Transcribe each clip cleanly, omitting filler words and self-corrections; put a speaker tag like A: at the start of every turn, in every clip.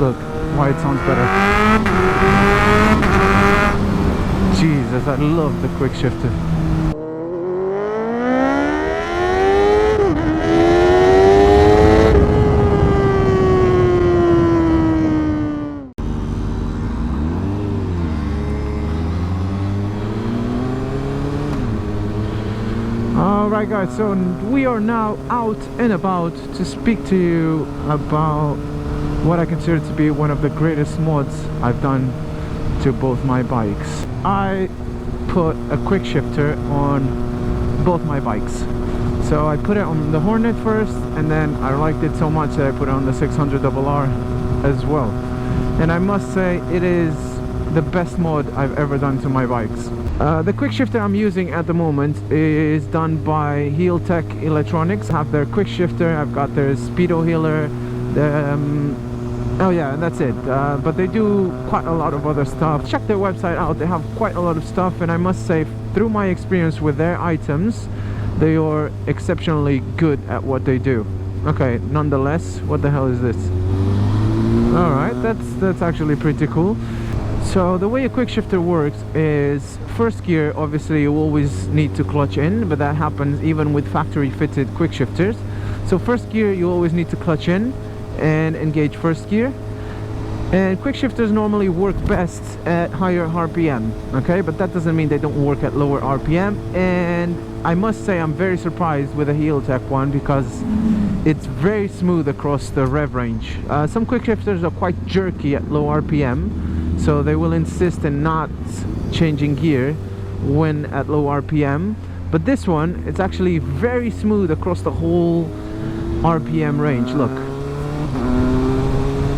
A: Look why it sounds better. Jesus, I love the Quickshifter. Alright guys, so we are now out and about to speak to you about what I consider to be one of the greatest mods I've done to both my bikes. I put a Quickshifter on both my bikes. So I put it on the Hornet first, and then I liked it so much that I put it on the 600RR as well. And I must say it is the best mod I've ever done to my bikes. The Quickshifter I'm using at the moment is done by Healtech electronics. I have their Quickshifter, I've got their speedo healer, oh yeah, and that's it. But they do quite a lot of other stuff. Check their website out, they have quite a lot of stuff, and I must say, through my experience with their items, they are exceptionally good at what they do. Okay, nonetheless, what the hell is this? Alright, that's actually pretty cool. So the way a Quickshifter works is, first gear, obviously you always need to clutch in, but that happens even with factory fitted Quickshifters. So first gear you always need to clutch in and engage first gear. And Quickshifters normally work best at higher RPM, okay? But that doesn't mean they don't work at lower RPM. And I must say I'm very surprised with the Healtech one, because it's very smooth across the rev range. Some Quickshifters are quite jerky at low RPM, so they will insist in not changing gear when at low RPM. But this one, it's actually very smooth across the whole RPM range. Look,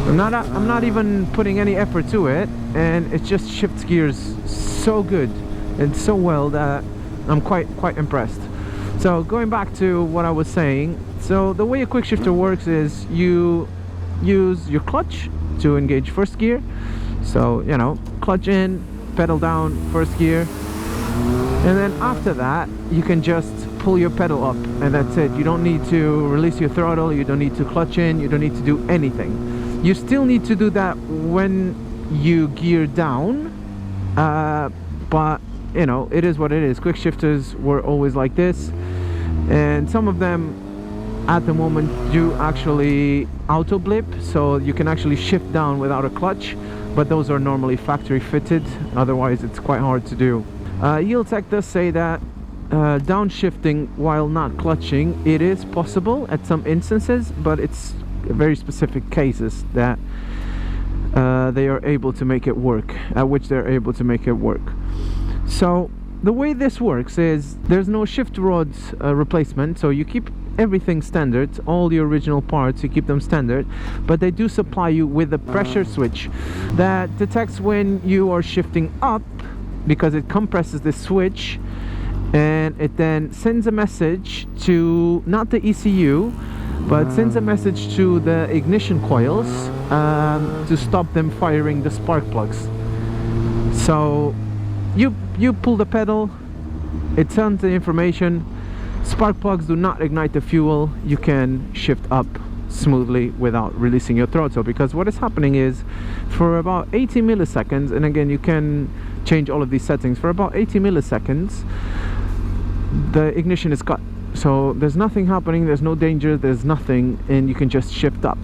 A: I'm not even putting any effort to it, and it just shifts gears so good and so well that I'm quite impressed. So going back to what I was saying, so the way a Quickshifter works is you use your clutch to engage first gear. So, you know, clutch in, pedal down, first gear, and then after that you can just pull your pedal up, and that's it. You don't need to release your throttle, you don't need to clutch in, you don't need to do anything. You still need to do that when you gear down, but you know, it is what it is. Quickshifters were always like this, and some of them at the moment do actually auto blip, so you can actually shift down without a clutch, but those are normally factory fitted, otherwise it's quite hard to do. Healtech does say that downshifting while not clutching, it is possible at some instances, but it's very specific cases that they are able to make it work, at which they're able to make it work. So the way this works is there's no shift rods replacement, so you keep everything standard, all the original parts, you keep them standard, but they do supply you with a pressure switch that detects when you are shifting up, because it compresses this switch, and it then sends a message to, not the ECU, but sends a message to the ignition coils to stop them firing the spark plugs. So you pull the pedal, it sends the information, spark plugs do not ignite the fuel, you can shift up smoothly without releasing your throttle, because what is happening is, for about 80 milliseconds, and again you can change all of these settings, for about 80 milliseconds the ignition is cut, so there's nothing happening, there's no danger, there's nothing, and you can just shift up.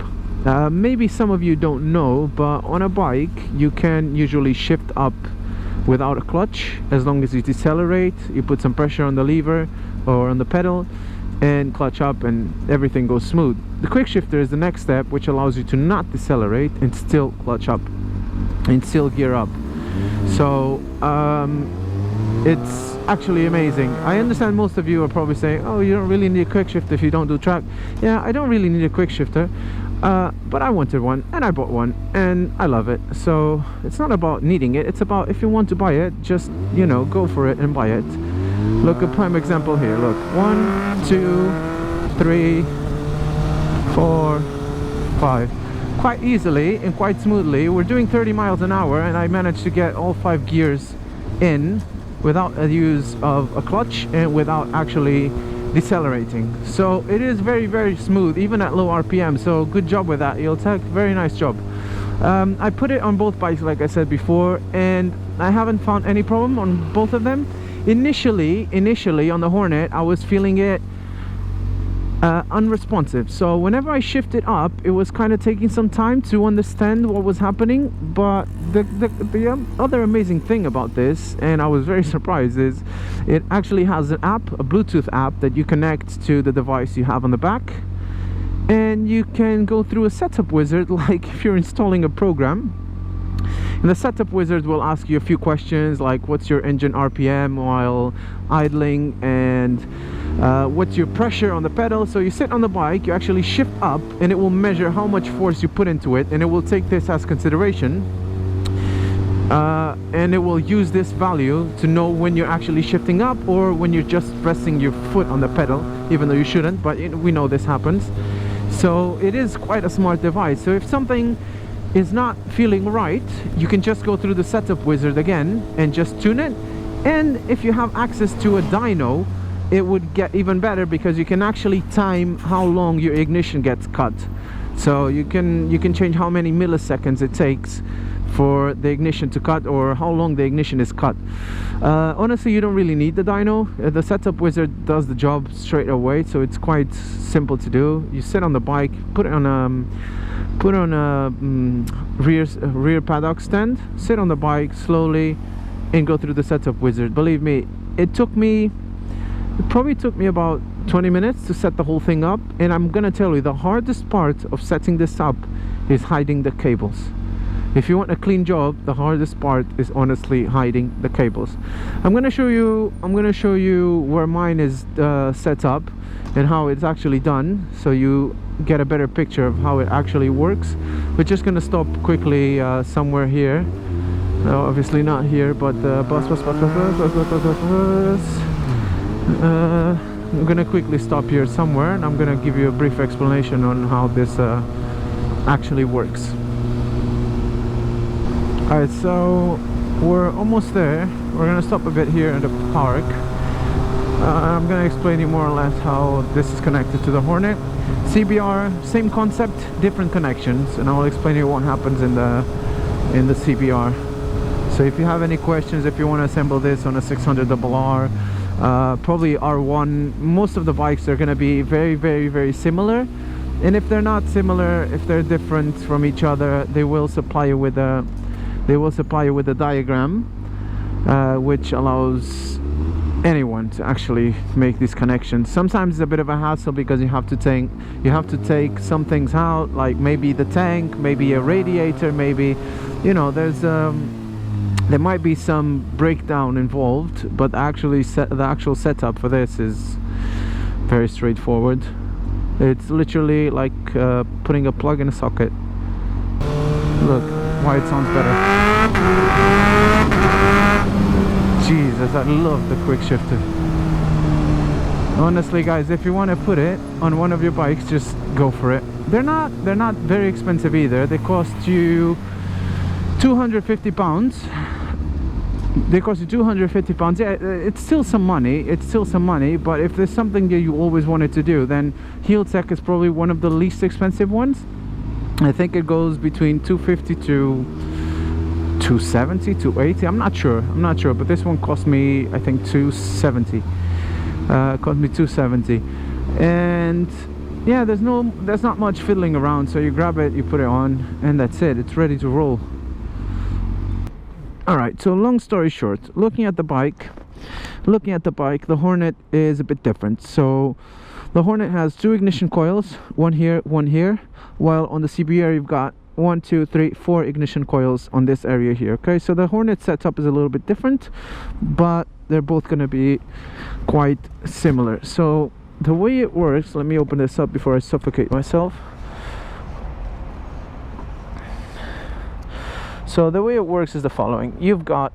A: Maybe some of you don't know, but on a bike you can usually shift up without a clutch, as long as you decelerate, you put some pressure on the lever or on the pedal and clutch up, and everything goes smooth. The Quickshifter is the next step, which allows you to not decelerate and still clutch up and still gear up. So it's actually amazing. I understand most of you are probably saying, oh, you don't really need a Quickshifter if you don't do track. Yeah, I don't really need a Quickshifter, but I wanted one and I bought one and I love it. So it's not about needing it, it's about, if you want to buy it, just, you know, go for it and buy it. Look, a prime example here. Look, 1, 2, 3, 4, 5. Quite easily and quite smoothly. We're doing 30 miles an hour and I managed to get all 5 gears in without the use of a clutch and without actually decelerating. So it is very, very smooth even at low RPM, so good job with that, Healtech, very nice job. I put it on both bikes, like I said before, and I haven't found any problem on both of them. Initially on the Hornet, I was feeling it unresponsive. So whenever I shifted up, it was kind of taking some time to understand what was happening. But the other amazing thing about this, and I was very surprised, is it actually has an app, a Bluetooth app, that you connect to the device you have on the back, and you can go through a setup wizard like if you're installing a program. And the setup wizard will ask you a few questions like what's your engine RPM while idling, and what's your pressure on the pedal. So you sit on the bike, you actually shift up, and it will measure how much force you put into it, and it will take this as consideration, and it will use this value to know when you're actually shifting up or when you're just resting your foot on the pedal, even though you shouldn't, but we know this happens. So it is quite a smart device. So if something is not feeling right, you can just go through the setup wizard again and just tune it. And if you have access to a dyno, it would get even better, because you can actually time how long your ignition gets cut. So you can change how many milliseconds it takes for the ignition to cut, or how long the ignition is cut. Honestly, you don't really need the dyno. The setup wizard does the job straight away, so it's quite simple to do. You sit on the bike, put it on a rear paddock stand, sit on the bike slowly, and go through the setup wizard. Believe me, it probably took me about 20 minutes to set the whole thing up. And I'm gonna tell you, the hardest part of setting this up is hiding the cables. If you want a clean job, the hardest part is honestly hiding the cables. I'm gonna show you where mine is set up and how it's actually done, so you get a better picture of how it actually works. We're just gonna stop quickly somewhere here. No, obviously not here, but I'm gonna quickly stop here somewhere, and I'm gonna give you a brief explanation on how this actually works. Alright, so we're almost there. We're gonna stop a bit here in the park. I'm gonna explain you more or less how this is connected to the Hornet. CBR, same concept, different connections, and I'll explain you what happens in the CBR. So if you have any questions, if you want to assemble this on a 600RR, probably R1, most of the bikes are going to be very, very, very similar. And if they're not similar, if they're different from each other, they will supply you with a diagram, which allows anyone to actually make these connections. Sometimes it's a bit of a hassle, because you have to take some things out, like maybe the tank, maybe a radiator, maybe, you know, there might be some breakdown involved, but actually the actual setup for this is very straightforward. It's literally like putting a plug in a socket. Look why it sounds better. Jesus, I love the Quickshifter. Honestly, guys, if you want to put it on one of your bikes, just go for it. They're not very expensive either. They cost you £250. They cost you £250. Yeah, it's still some money, but if there's something that you always wanted to do, then Healtech is probably one of the least expensive ones. I think it goes between 250 to 270, 280. I'm not sure, but this one cost me, I think, 270. Cost me 270. And yeah, there's not much fiddling around. So you grab it, you put it on, and that's it. It's ready to roll. Alright, so long story short, looking at the bike, the Hornet is a bit different. So the Hornet has two ignition coils, one here, while on the CBR you've got 1, 2, 3, 4 ignition coils on this area here. Okay, so the Hornet setup is a little bit different, but they're both going to be quite similar. So the way it works, let me open this up before I suffocate myself. So the way it works is the following. You've got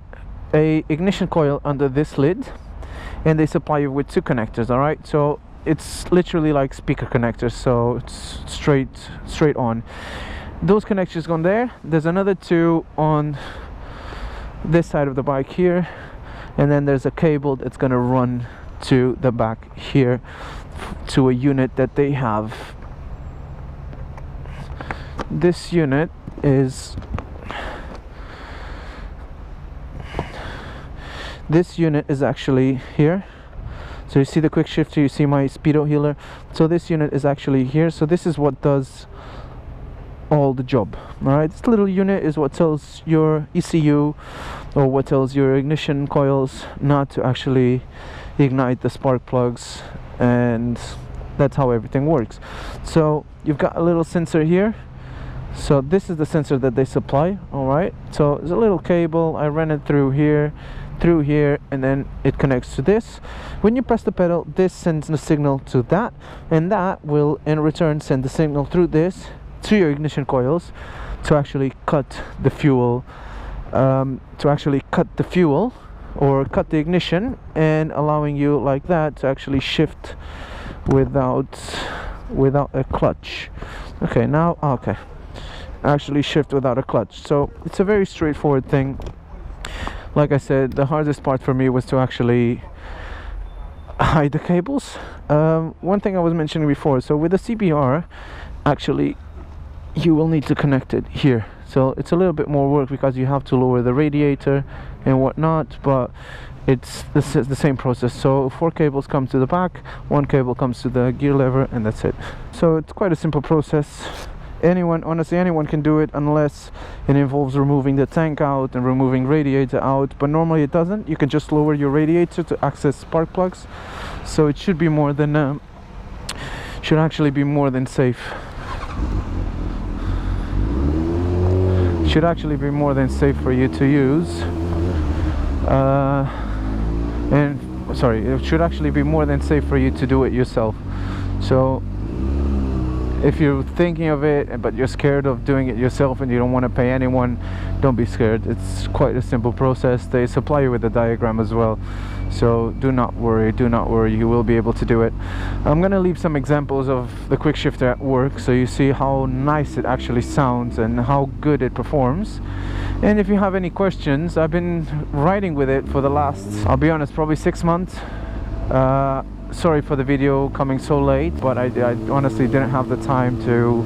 A: a ignition coil under this lid, and they supply you with two connectors. All right, so it's literally like speaker connectors, so it's straight on. Those connectors go there. There's another two on this side of the bike here, and then there's a cable that's going to run to the back here to a unit that they have. This unit is this unit is actually here. So you see the Quickshifter, you see my speedo healer. So this unit is actually here. So this is what does all the job. Alright, this little unit is what tells your ECU, or what tells your ignition coils not to actually ignite the spark plugs, and that's how everything works. So you've got a little sensor here. So this is the sensor that they supply. Alright, so there's a little cable. I ran it through here, and then it connects to this. When you press the pedal, this sends the signal to that, and that will in return send the signal through this to your ignition coils to actually cut the fuel, or cut the ignition, and allowing you like that to actually shift without a clutch. Okay, now actually shift without a clutch. So it's a very straightforward thing. Like I said, the hardest part for me was to actually hide the cables. One thing I was mentioning before, so with the CBR, actually you will need to connect it here. So it's a little bit more work because you have to lower the radiator and whatnot, but it's the same process. So 4 cables come to the back, 1 cable comes to the gear lever, and that's it. So it's quite a simple process. Honestly anyone can do it, unless it involves removing the tank out and removing radiator out, but normally it doesn't. You can just lower your radiator to access spark plugs. So it should be more than should actually be more than safe. Should actually be more than safe for you to use. It should actually be more than safe for you to do it yourself. So if you're thinking of it but you're scared of doing it yourself and you don't want to pay anyone, don't be scared. It's quite a simple process. They supply you with a diagram as well, so do not worry, you will be able to do it. I'm gonna leave some examples of the Quickshifter at work so you see how nice it actually sounds and how good it performs. And if you have any questions, I've been riding with it for the last, I'll be honest, probably 6 months. Sorry for the video coming so late, but I honestly didn't have the time to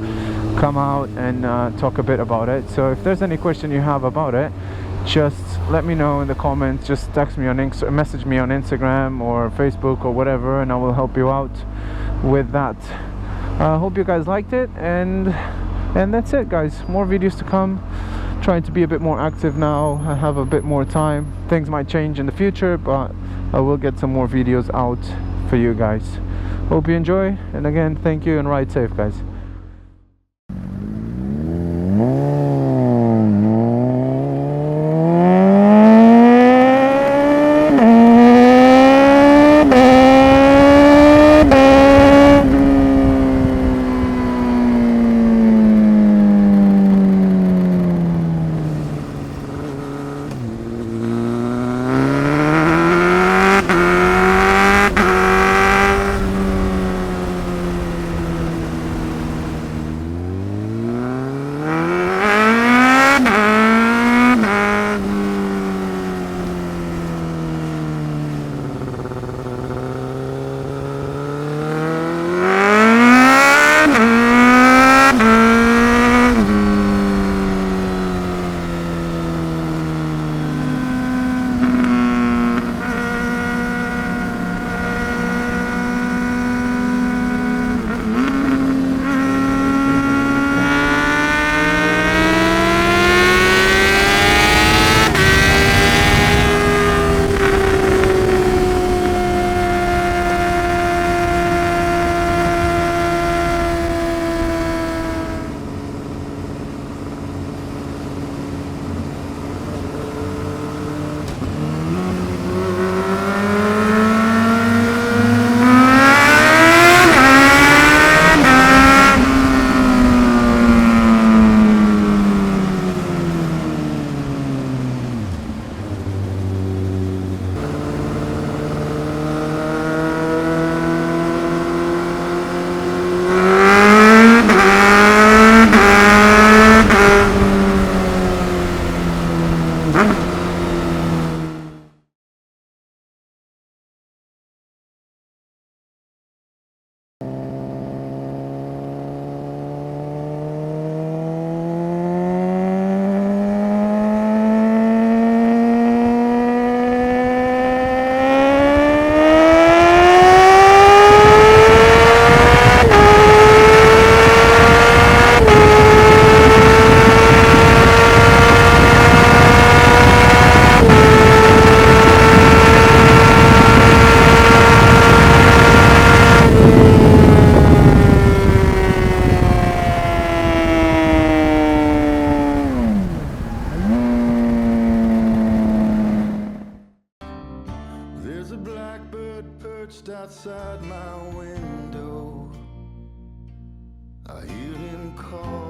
A: come out and talk a bit about it. So if there's any question you have about it, just let me know in the comments. Just text me message me on Instagram or Facebook or whatever, and I will help you out with that. I hope you guys liked it, and that's it, guys. More videos to come. Trying to be a bit more active now. I have a bit more time. Things might change in the future, but I will get some more videos out for you guys. Hope you enjoy, and again, thank you, and ride safe, guys.
B: just outside my window. I hear him call.